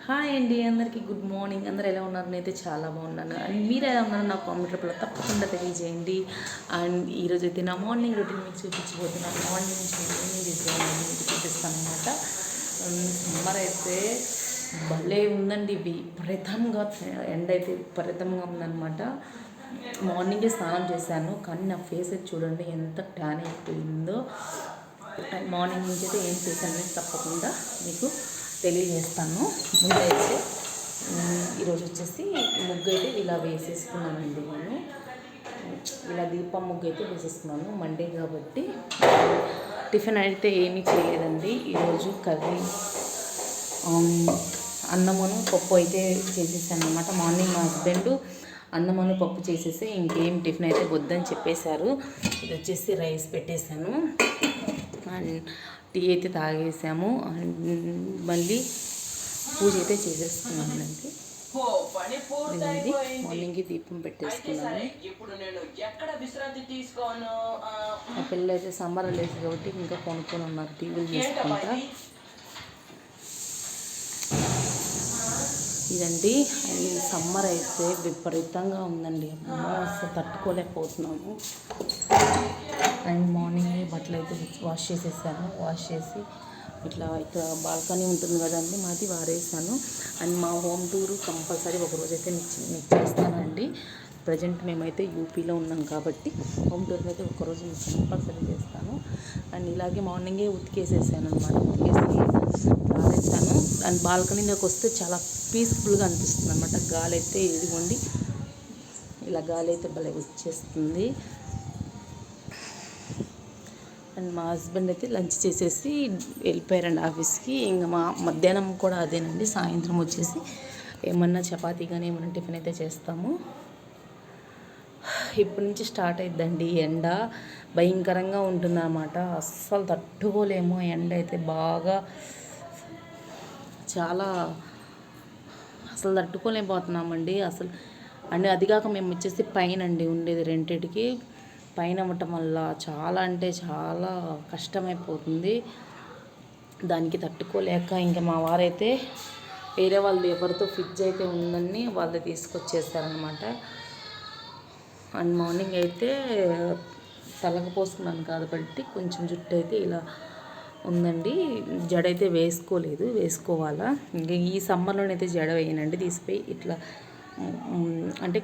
Hi అండి, అందరికీ good morning. అందరు ఎలా ఉన్నారు? నేనైతే చాలా బాగున్నాను. అండ్ మీరు ఎలా ఉన్నారు నాకు కామెంట్ రూపంలో తప్పకుండా తెలియజేయండి. అండ్ ఈరోజు అయితే నా మార్నింగ్ రొటీన్ మీకు చూపించబోతున్నాను. మార్నింగ్ నుంచి ఏమేమి చేసేయాలని మీకు చూపిస్తాను అనమాట. సమ్మర్ అయితే భలే ఉందండి. విపరీతంగా ఎండ అయితే విపరీతంగా ఉందన్నమాట. మార్నింగే స్నానం చేశాను, కానీ నా ఫేస్ అయితే చూడండి ఎంత ట్యాన్ అయిపోయిందో. అండ్ మార్నింగ్ నుంచి అయితే ఏం చేశాను తప్పకుండా మీకు తెలియజేస్తాను. ముందైతే ఈరోజు వచ్చేసి ముగ్గు అయితే ఇలా వేసేసుకున్నానండి. నేను ఇలా దీపం ముగ్గు అయితే వేసేసుకున్నాను. మండే కాబట్టి టిఫిన్ అయితే ఏమీ చేయలేదండి. ఈరోజు కర్రీ అన్నమును పప్పు అయితే చేసేసాను అనమాట. మార్నింగ్ మా హస్బెండ్ అన్నమును పప్పు చేసేసి ఇంకేం టిఫిన్ అయితే వద్దని చెప్పేశారు. ఇది వచ్చేసి రైస్ పెట్టేశాను అండ్ టీ అయితే తాగేసాము. అండ్ మళ్ళీ పూజ అయితే చేసేసుకున్నానండి. ఇదండి మార్నింగ్కి దీపం పెట్టేసుకున్నాను. ఆ పిల్లలు అయితే సమ్మర్ లేదు కాబట్టి ఇంకా కొనుక్కొని ఉన్నారు టీవీలు చేసుకుంటా. ఇదండి అండ్ సమ్మర్ అయితే విపరీతంగా ఉందండి. అసలు తట్టుకోలేకపోతున్నాము. అండ్ మార్నింగ్ బట్టలు అయితే వాష్ చేసేసాను. వాష్ చేసి ఇట్లా ఇక్కడ బాల్కనీ ఉంటుంది కదండి, మాది వారేసాను. అండ్ మా హోమ్ టూరు కంపల్సరీ ఒకరోజు అయితే మీకు చేస్తానండి. ప్రజెంట్ మేమైతే యూపీలో ఉన్నాం కాబట్టి హోమ్ టూర్ అయితే ఒకరోజు మీకు కంపల్సరీ చేస్తాను. అండ్ ఇలాగే మార్నింగే ఉతికేసేసాను అనమాట. ఉతికేసి వారేసాను. అండ్ బాల్కనీలోకి వస్తే చాలా పీస్ఫుల్గా అనిపిస్తుంది అనమాట. గాలి అయితే ఇదిగోండి ఇలా గాలి అయితే భలే వచ్చేస్తుంది. అండ్ మా హస్బెండ్ అయితే లంచ్ చేసేసి వెళ్ళిపోయారండి ఆఫీస్కి. ఇంకా మా మధ్యాహ్నం కూడా అదేనండి. సాయంత్రం వచ్చేసి ఏమన్నా చపాతీ కానీ ఏమన్నా టిఫిన్ అయితే చేస్తాము. ఇప్పటి నుంచి స్టార్ట్ అయిద్దండి ఎండ. భయంకరంగా ఉంటుందన్నమాట. అస్సలు తట్టుకోలేము. ఎండ అయితే బాగా చాలా అసలు తట్టుకోలేకపోతున్నామండి అసలు. అండ్ అదిగాక మేము వచ్చేసి పైన అండి ఉండేది, రెంటెడ్కి పైన అవ్వటం వల్ల చాలా అంటే చాలా కష్టమైపోతుంది. దానికి తట్టుకోలేక ఇంకా మా వారైతే వేరే వాళ్ళు ఎవరితో ఫ్రిడ్జ్ అయితే ఉందని వాళ్ళు తీసుకొచ్చేస్తారనమాట. అండ్ మార్నింగ్ అయితే తలకు పోసుకున్నాను కాబట్టి కొంచెం జుట్టు అయితే ఇలా ఉందండి. జడ అయితే వేసుకోవాలా. ఇంకా ఈ సమ్మర్లోనైతే జడ వేయనండి. తీసిపోయి ఇట్లా అంటే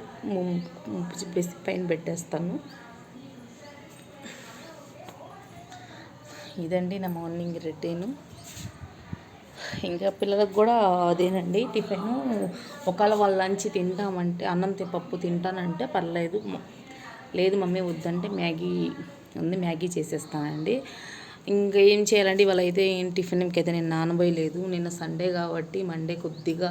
చెప్పేసి పైన పెట్టేస్తాను. ఇదండి నా మార్నింగ్ రొటీను. ఇంకా పిల్లలకు కూడా అదేనండి టిఫిన్. ఒకవేళ వాళ్ళు లంచ్ తింటామంటే అన్నం పప్పు తింటానంటే పర్లేదు, లేదు మమ్మీ వద్దంటే మ్యాగీ చేసేస్తానండి. ఇంకా ఏం చేయాలండి ఇవాళ అయితే ఏం టిఫిన్కి అయితే నేను నానబోయలేదు. నిన్న సండే కాబట్టి మండే కొద్దిగా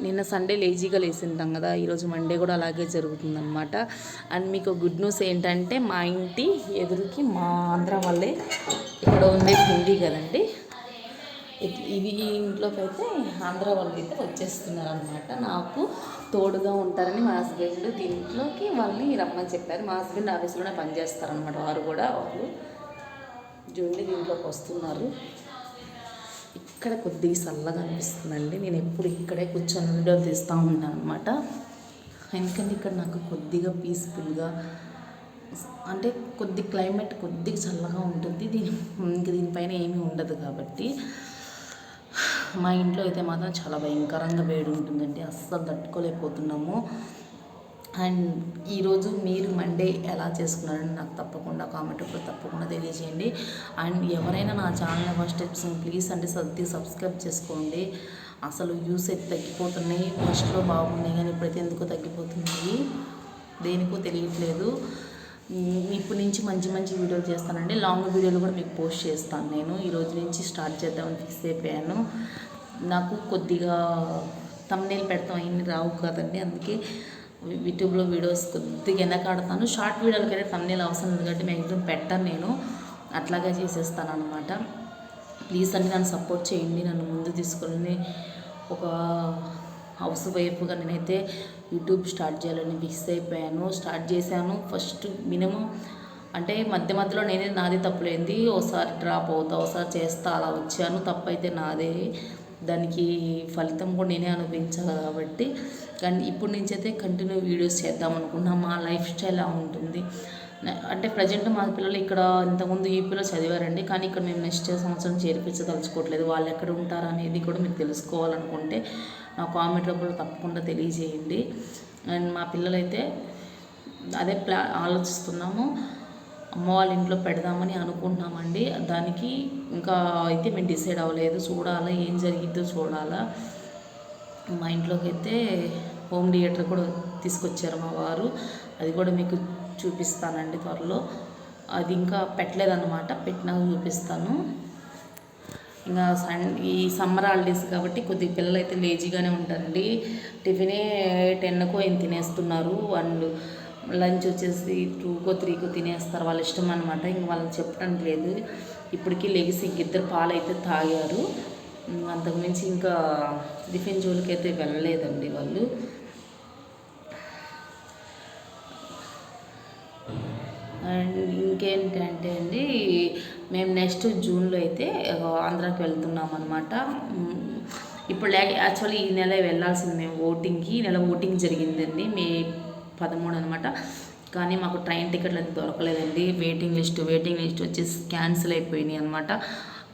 నిన్న సండే లేజీగా లేసింటాం కదా, ఈరోజు మండే కూడా అలాగే జరుగుతుందన్నమాట. అండ్ మీకు గుడ్ న్యూస్ ఏంటంటే మా ఇంటి ఎదురుకి మా ఆంధ్ర వాళ్ళే ఇక్కడ ఉండేది హిందీ కదండి, ఇవి ఇంట్లోకి అయితే ఆంధ్ర వాళ్ళు అయితే వచ్చేస్తున్నారు అనమాట. నాకు తోడుగా ఉంటారని మా హస్బెండ్ దీంట్లోకి వాళ్ళని రమ్మని చెప్పారు. మా హస్బెండ్ ఆఫీస్లోనే పనిచేస్తారనమాట. వాళ్ళు జూన్లీ దీంట్లోకి వస్తున్నారు. ఇక్కడ కొద్దిగా చల్లగా అనిపిస్తుందండి. నేను ఎప్పుడు ఇక్కడే కూర్చొని వీడియోలు తీస్తూ ఉంటాను అనమాట. ఎందుకంటే ఇక్కడ నాకు కొద్దిగా పీస్ఫుల్గా అంటే క్లైమేట్ కొద్దిగా చల్లగా ఉంటుంది. దీనిపైన ఏమీ ఉండదు కాబట్టి. మా ఇంట్లో అయితే మాత్రం చాలా భయంకరంగా వేడి ఉంటుందండి. అస్సలు తట్టుకోలేకపోతున్నాము. అండ్ ఈరోజు మీరు మండే ఎలా చేసుకున్నారని నాకు తప్పకుండా కామెంట్ తప్పకుండా తెలియజేయండి. అండ్ ఎవరైనా నా ఛానల్ ఫస్ట్ ప్లీజ్ అంటే సబ్స్క్రైబ్ చేసుకోండి. అసలు వ్యూస్ అయితే తగ్గిపోతున్నాయి. ఫస్ట్లో బాగున్నాయి కానీ ఇప్పుడైతే ఎందుకో తగ్గిపోతున్నాయి, దేనికో తెలియట్లేదు. ఇప్పటి నుంచి మంచి మంచి వీడియోలు చేస్తానండి. లాంగ్ వీడియోలు కూడా మీకు పోస్ట్ చేస్తాను. నేను ఈరోజు నుంచి స్టార్ట్ చేద్దామని ఫిక్స్ అయిపోయాను. నాకు కొద్దిగా థంబ్నెయిల్ పెడతాం అన్నీ రావు కదండి, అందుకే యూట్యూబ్లో వీడియోస్ కొద్దిగా వెనకాడతాను. షార్ట్ వీడియోలకైతే థంబ్నెయిల్ అవసరం లేదు కాబట్టి మ్యాక్సిమం పెట్టాను, నేను అట్లాగే చేసేస్తాను అనమాట. ప్లీజ్ అన్ని నన్ను సపోర్ట్ చేయండి. నన్ను ముందు తీసుకొని ఒక హౌస్ వైఫ్గా నేనైతే యూట్యూబ్ స్టార్ట్ చేయాలని ఫిక్స్ అయిపోయాను. స్టార్ట్ చేశాను. ఫస్ట్ మినిమం అంటే మధ్యలో నాదే తప్పులేంది. ఒకసారి డ్రాప్ అవుతా, ఒకసారి చేస్తా, అలా వచ్చాను. తప్పైతే నాదే. దానికి ఫలితం కూడా నేనే అనుభవించాలి కాబట్టి కానీ ఇప్పటి నుంచి అయితే కంటిన్యూ వీడియోస్ చేద్దాం అనుకున్నాం. మా లైఫ్ స్టైల్ ఉంటుంది అంటే ప్రజెంట్ మా పిల్లలు ఇక్కడ ఇంతకుముందు యూపీలో చదివారండి, కానీ ఇక్కడ మేము నెక్స్ట్ సంవత్సరం చేర్పించదలుచుకోవట్లేదు. వాళ్ళు ఎక్కడ ఉంటారు అనేది కూడా మీకు తెలుసుకోవాలనుకుంటే నా కామెంట్ రూపంలో తప్పకుండా తెలియజేయండి. అండ్ మా పిల్లలైతే అదే ఆలోచిస్తున్నాము, అమ్మ వాళ్ళ ఇంట్లో పెడదామని అనుకుంటున్నామండి. దానికి ఇంకా అయితే మేము డిసైడ్ అవ్వలేదు, చూడాలా ఏం జరిగిద్దో చూడాలా. మా ఇంట్లోకి అయితే హోమ్ థియేటర్ కూడా తీసుకొచ్చారు మా వారు, అది కూడా మీకు చూపిస్తానండి త్వరలో. అది ఇంకా పెట్టలేదన్నమాట, పెట్టినాక చూపిస్తాను. ఇంకా ఈ సమ్మర్ హాలిడేస్ కాబట్టి కొద్దిగా పిల్లలు అయితే లేజీగానే ఉంటారండి. టిఫినే 10కో ఏం తినేస్తున్నారు, వాళ్ళు లంచ్ వచ్చేసి 2కో 3కో తినేస్తారు, వాళ్ళ ఇష్టం అనమాట. ఇంక వాళ్ళని చెప్పడానికి లేదు. ఇప్పటికీ లెగిసి ఇంకిద్దరు పాలు అయితే తాగారు, అంతకుమించి ఇంకా టిఫిన్ జోలికి అయితే వెళ్ళలేదండి వాళ్ళు. అండ్ ఇంకేంటంటే అండి, మేము నెక్స్ట్ జూన్లో అయితే ఆంధ్రాకి వెళ్తున్నాం అనమాట. ఇప్పుడు యాక్చువల్లీ ఈ నెల వెళ్ళాల్సింది మేము ఓటింగ్కి. ఈ నెల ఓటింగ్ జరిగిందండి, మే 13 అనమాట. కానీ మాకు ట్రైన్ టికెట్లు అయితే దొరకలేదండి. వెయిటింగ్ లిస్ట్ వచ్చేసి క్యాన్సిల్ అయిపోయినాయి అనమాట.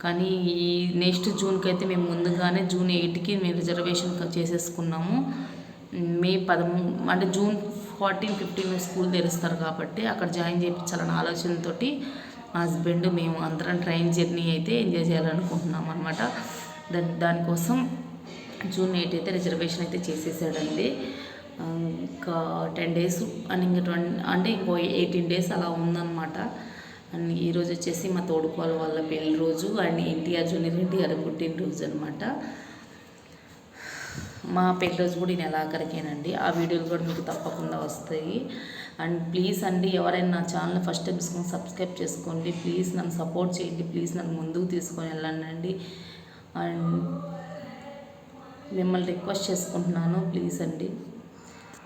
కానీ ఈ నెక్స్ట్ జూన్కి అయితే మేము ముందుగానే June 8కి మేము రిజర్వేషన్ చేసేసుకున్నాము. మే 13 అంటే June 14, 15 స్కూల్ తెరుస్తారు కాబట్టి అక్కడ జాయిన్ చేయించాలన్న ఆలోచనతో మా హస్బెండ్ మేము అందరం ట్రైన్ జర్నీ అయితే ఎంజాయ్ చేయాలనుకుంటున్నాం అనమాట. దానికోసం June 8 అయితే రిజర్వేషన్ అయితే చేసేసాడండి. ఇంకా 10 days అండ్ ఇంకా అంటే ఇంకో 18 days అలా ఉందన్నమాట. అండ్ ఈరోజు వచ్చేసి మా తోడుకోవాలి వాళ్ళ పెళ్లి రోజు అండ్ ఎన్టీఆర్ జూనియర్ ఎన్టీఆర్ పుట్టినరోజు అనమాట. మా పెళ్లి రోజు కూడా ఈ నెలాఖరికేనండి. ఆ వీడియోలు కూడా మీకు తప్పకుండా వస్తాయి. అండ్ ప్లీజ్ అండి, ఎవరైనా నా ఛానల్ ఫస్ట్ టైం తీసుకొని సబ్స్క్రైబ్ చేసుకోండి. ప్లీజ్ నన్ను సపోర్ట్ చేయండి, ప్లీజ్ నన్ను ముందుకు తీసుకొని వెళ్ళండి. అండ్ మిమ్మల్ని రిక్వెస్ట్ చేసుకుంటున్నాను, ప్లీజ్ అండి.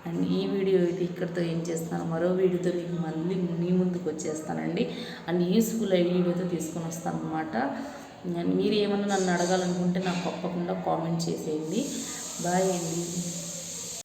అండ్ ఈ వీడియో అయితే ఇక్కడితో ఏం చేస్తాను, మరో వీడియోతో మీకు మళ్ళీ మీ ముందుకు వచ్చేస్తానండి. అండ్ యూస్ఫుల్ వీడియోతో తీసుకొని వస్తాను అనమాట. మీరు ఏమన్నా నన్ను అడగాలనుకుంటే నాకు తప్పకుండా కామెంట్ చేసేయండి. బాయ్ అండి.